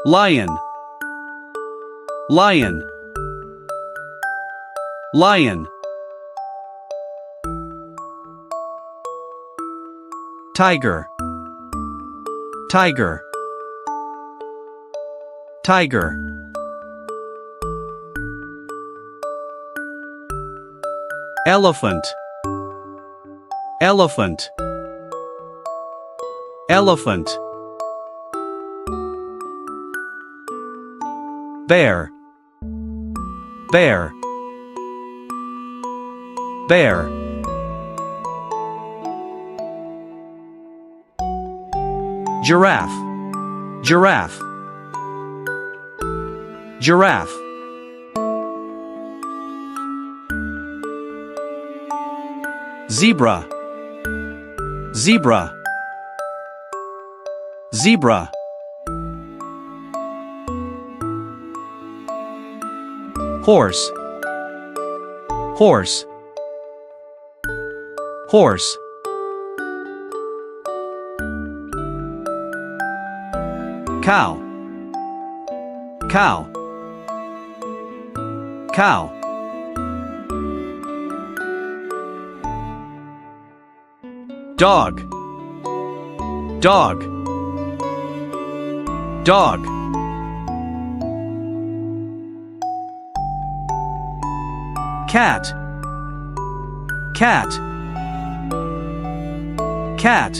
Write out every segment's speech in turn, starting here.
lion, lion, lion. Tiger, tiger, tiger. Elephant, elephant, elephant. Bear, bear, bear. Giraffe, giraffe, giraffe. Zebra, zebra, zebra. Horse, horse, horse. Cow, cow, cow. Dog, dog, dog. Cat, cat, cat.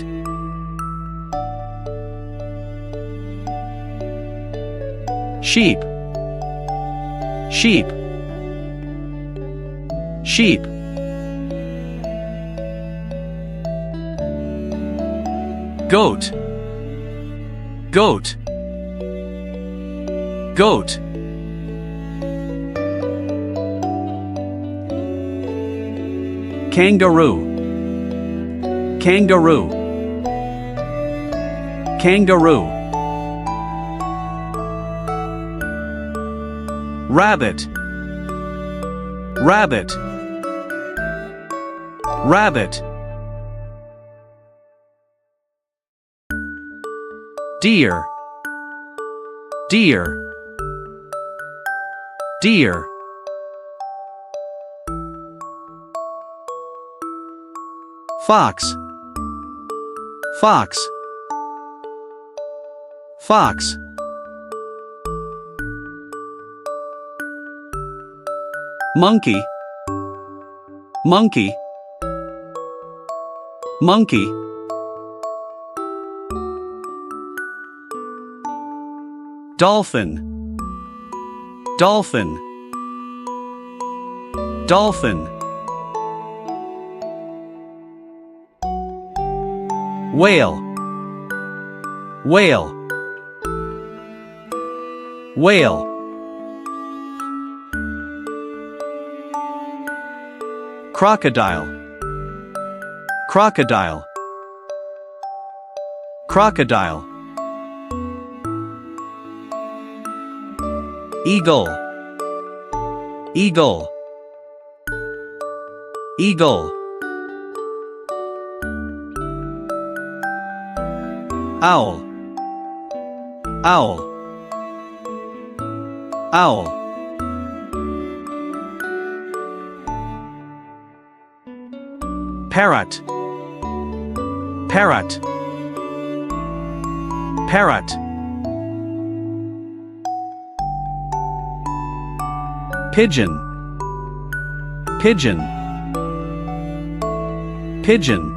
Sheep, sheep, sheep. Goat, goat, goat. Kangaroo, kangaroo, kangaroo. Rabbit, rabbit, rabbit. Deer, deer, deer. Fox, fox, fox. Monkey, monkey, monkey. Dolphin, dolphin, dolphin. Whale, whale, whale. Crocodile, crocodile, crocodile. Eagle, eagle, eagle. Owl, owl, owl. Parrot, parrot, parrot. Pigeon, pigeon, pigeon.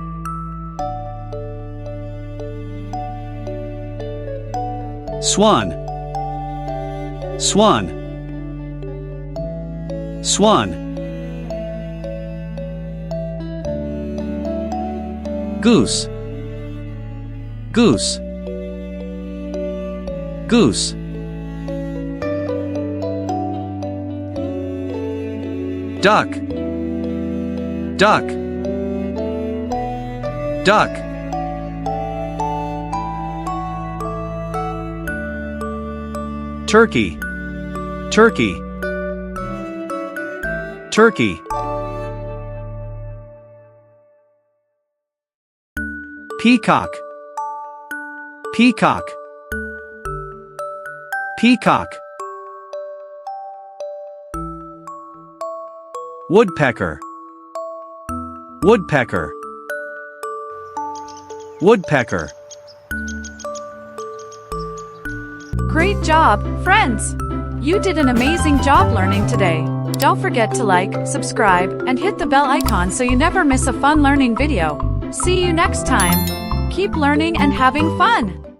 Swan, swan, swan. Goose, goose, goose. Duck, duck, duck. Turkey, turkey, turkey. Peacock, peacock, Peacock. Woodpecker. Woodpecker. Woodpecker. Great job, friends! You did an amazing job learning today. Don't forget to like, subscribe, and hit the bell icon so you never miss a fun learning video. See you next time. Keep learning and having fun!